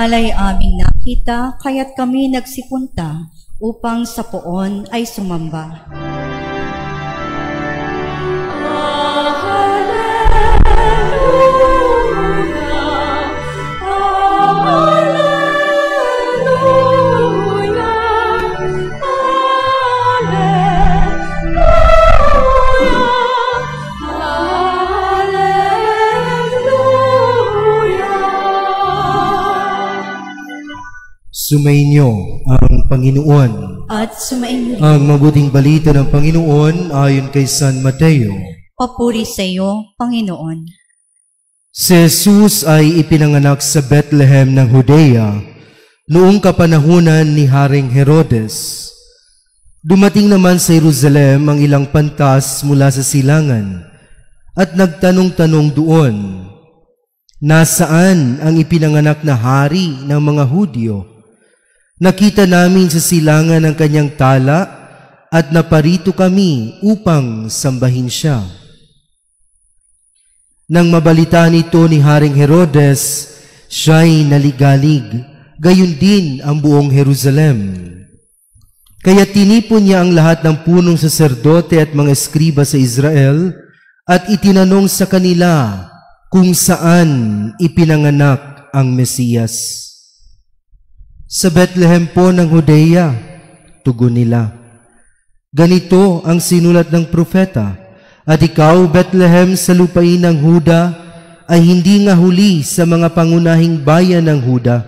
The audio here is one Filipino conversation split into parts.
alay aming nakita, kaya't kami nagsipunta upang sa poon ay sumamba. Sumainyo ang Panginoon. At sumainyo ang mabuting balita ng Panginoon ayon kay San Mateo. Papuri sa iyo, Panginoon. Si Jesus ay ipinanganak sa Bethlehem ng Judea noong kapanahunan ni Haring Herodes. Dumating naman sa Jerusalem ang ilang pantas mula sa silangan at nagtanong-tanong doon, nasaan ang ipinanganak na hari ng mga Hudyo? Nakita namin sa silangan ang kanyang tala at naparito kami upang sambahin siya. Nang mabalita nito ni Haring Herodes, siya'y naligalig, gayon din ang buong Jerusalem. Kaya tinipon niya ang lahat ng punong saserdote at mga eskriba sa Israel at itinanong sa kanila kung saan ipinanganak ang Mesiyas. Sa Bethlehem po ng Judea, tugon nila. Ganito ang sinulat ng propeta, at ikaw, Bethlehem, sa lupain ng Huda, ay hindi nga huli sa mga pangunahing bayan ng Huda,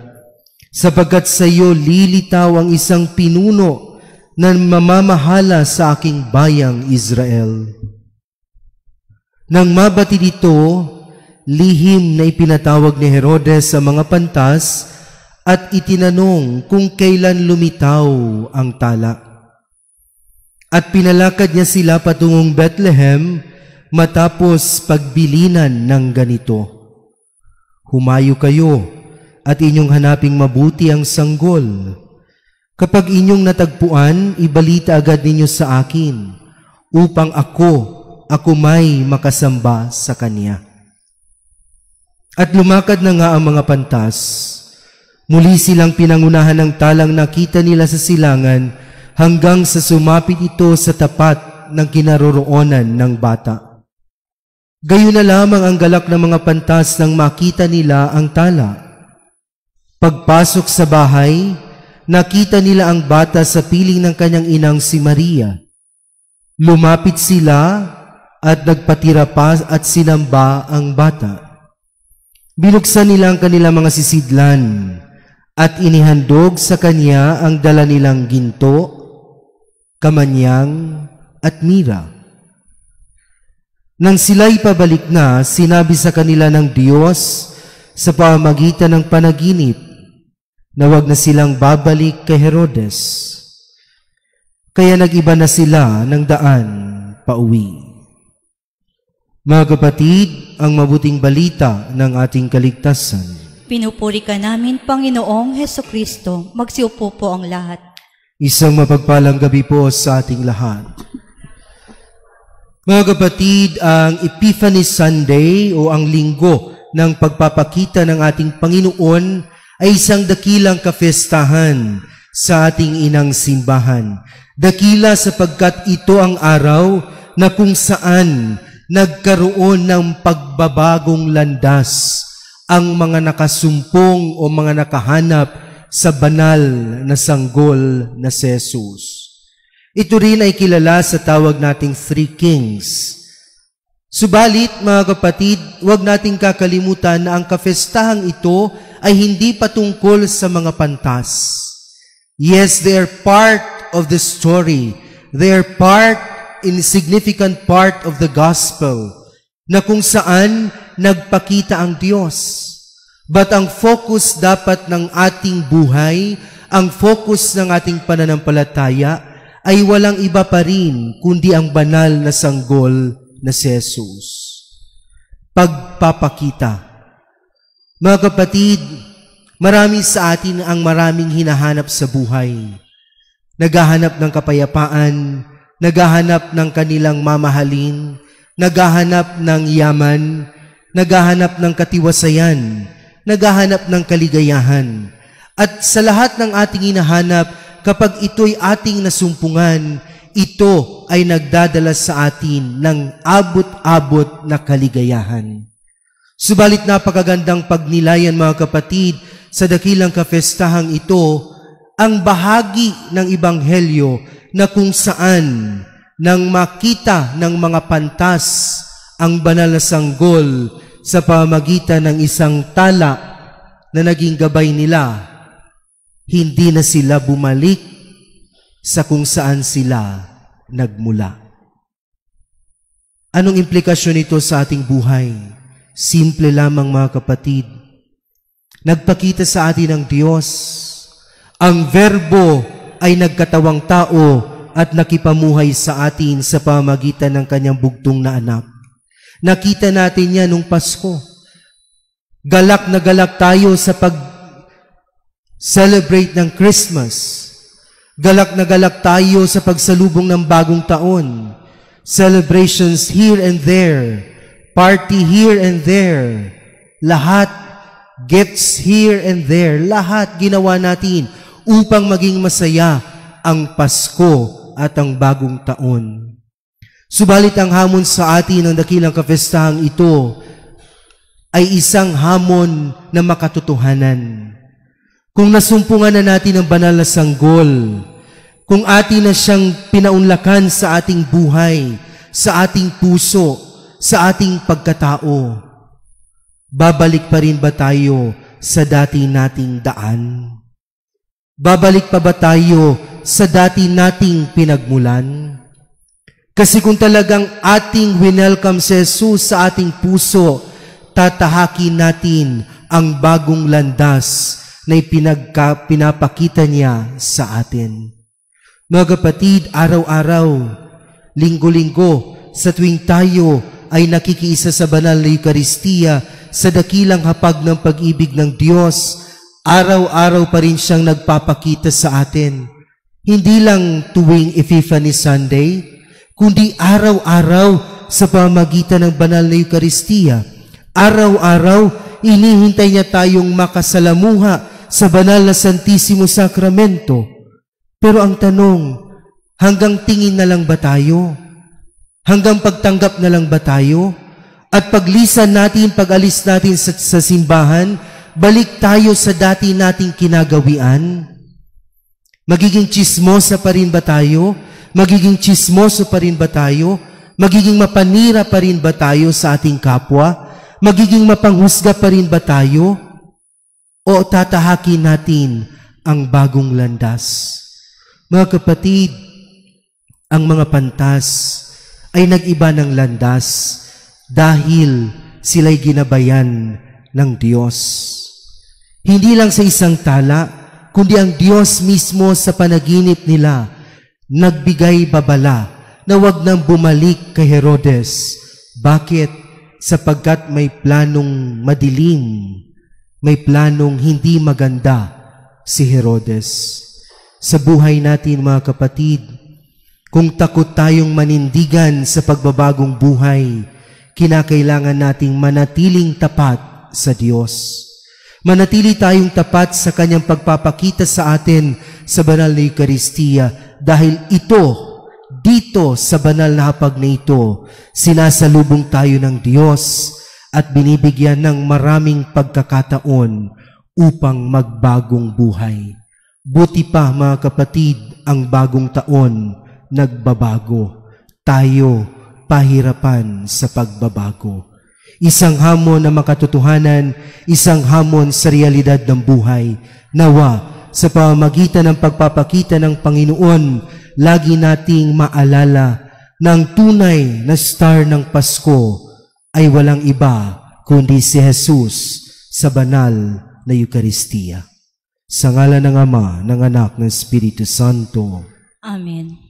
sapagkat sa iyo lilitaw ang isang pinuno na mamamahala sa aking bayang Israel. Nang mabati dito, lihim na ipinatawag ni Herodes sa mga pantas at itinanong kung kailan lumitaw ang tala. At pinalakad niya sila patungong Bethlehem matapos pagbilinan ng ganito. Humayo kayo at inyong hanaping mabuti ang sanggol. Kapag inyong natagpuan, ibalita agad ninyo sa akin upang ako may makasamba sa kanya. At lumakad na nga ang mga pantas. Muli silang pinangunahan ng talang nakita nila sa silangan hanggang sa sumapit ito sa tapat ng kinaroroonan ng bata. Gayon na lamang ang galak ng mga pantas nang makita nila ang tala. Pagpasok sa bahay, nakita nila ang bata sa piling ng kanyang inang si Maria. Lumapit sila at nagpatira pa at sinamba ang bata. Binuksan nila ang kanilang mga sisidlan at inihandog sa kanya ang dala nilang ginto, kamanyang at mira. Nang sila'y pabalik na, sinabi sa kanila ng Diyos sa pamamagitan ng panaginip na huwag na silang babalik kay Herodes. Kaya nag-iba na sila ng daan pauwi. Mga kapatid, ang mabuting balita ng ating kaligtasan. Pinupuri ka namin, Panginoong Hesukristo. Magsiupo po ang lahat. Isang mapagpalang gabi po sa ating lahat. Mga kapatid, ang Epiphany Sunday o ang linggo ng pagpapakita ng ating Panginoon ay isang dakilang kafestahan sa ating inang simbahan. Dakila sapagkat ito ang araw na kung saan nagkaroon ng pagbabagong landas ang mga nakasumpong o mga nakahanap sa banal na sanggol na si Jesus. Ito rin ay kilala sa tawag nating Three Kings. Subalit, mga kapatid, huwag nating kakalimutan na ang kafestahang ito ay hindi patungkol sa mga pantas. Yes, they are part of the story. They are insignificant part of the gospel na kung saan nagpakita ang Diyos. But ang focus dapat ng ating buhay, ang focus ng ating pananampalataya ay walang iba pa rin kundi ang banal na sanggol na si Jesus. Pagpapakita. Mga kapatid, marami sa atin ang maraming hinahanap sa buhay. Naghahanap ng kapayapaan, naghahanap ng kanilang mamahalin, naghahanap ng yaman, naghahanap ng katiwasayan, naghahanap ng kaligayahan. At sa lahat ng ating hinahanap, kapag ito'y ating nasumpungan, ito ay nagdadala sa atin ng abot-abot na kaligayahan. Subalit napakagandang pagnilayan, mga kapatid, sa dakilang kafestahang ito, ang bahagi ng Ebanghelyo na kung saan nang makita ng mga pantas ang banal na sanggol sa pamamagitan ng isang tala na naging gabay nila, hindi na sila bumalik sa kung saan sila nagmula. Anong implikasyon nito sa ating buhay? Simple lamang, mga kapatid. Nagpakita sa atin ang Diyos. Ang Verbo ay nagkatawang tao at nakipamuhay sa atin sa pamamagitan ng kanyang bugtong na anak. Nakita natin yan nung Pasko. Galak na galak tayo sa pag-celebrate ng Christmas. Galak na galak tayo sa pagsalubong ng bagong taon. Celebrations here and there. Party here and there. Lahat, gifts here and there. Lahat ginawa natin upang maging masaya ang Pasko at ang bagong taon. Subalit ang hamon sa atin ng dakilang kafestahang ito ay isang hamon na makatotohanan. Kung nasumpungan na natin ang banal na sanggol, kung atin na siyang pinaunlakan sa ating buhay, sa ating puso, sa ating pagkatao, babalik pa rin ba tayo sa dati nating daan? Babalik pa ba tayo sa dati nating pinagmulan? Kasi kung talagang ating winelcome si Jesus sa ating puso, tatahakin natin ang bagong landas na pinapakita niya sa atin. Mga kapatid, araw-araw, linggo-linggo, sa tuwing tayo ay nakikiisa sa banal na Eucharistia, sa dakilang hapag ng pag-ibig ng Diyos, araw-araw pa rin siyang nagpapakita sa atin. Hindi lang tuwing Epiphany Sunday, kundi araw-araw sa pamamagitan ng banal na Eucharistia. Araw-araw, inihintay niya tayong makasalamuha sa banal na Santissimo Sacramento. Pero ang tanong, hanggang tingin na lang ba tayo? Hanggang pagtanggap na lang ba tayo? At paglisan natin, pag-alis natin sa simbahan, balik tayo sa dati nating kinagawian? Magiging chismosa pa rin ba tayo? Magiging chismoso pa rin ba tayo? Magiging mapanira pa rin ba tayo sa ating kapwa? Magiging mapanghusga pa rin ba tayo? O tatahakin natin ang bagong landas? Mga kapatid, ang mga pantas ay nag-iba ng landas dahil sila'y ginabayan ng Diyos. Hindi lang sa isang tala, kundi ang Diyos mismo sa panaginip nila nagbigay babala na wag nang bumalik kay Herodes. Bakit? Sapagkat may planong madilim, may planong hindi maganda si Herodes. Sa buhay natin, mga kapatid, kung takot tayong manindigan sa pagbabagong buhay, kinakailangan nating manatiling tapat sa Diyos. Manatili tayong tapat sa Kanyang pagpapakita sa atin sa banal na Eucharistia, dahil dito sa banal na hapag na ito, sinasalubong tayo ng Diyos at binibigyan ng maraming pagkakataon upang magbagong buhay. Buti pa, mga kapatid, ang bagong taon nagbabago. Tayo pahirapan sa pagbabago. Isang hamon na makatotohanan, isang hamon sa realidad ng buhay. Nawa, sa pamamagitan ng pagpapakita ng Panginoon, lagi nating maalala na ang tunay na star ng Pasko ay walang iba kundi si Jesus sa banal na Eucharistia. Sa ngalan ng Ama, ng Anak, ng Espiritu Santo. Amen.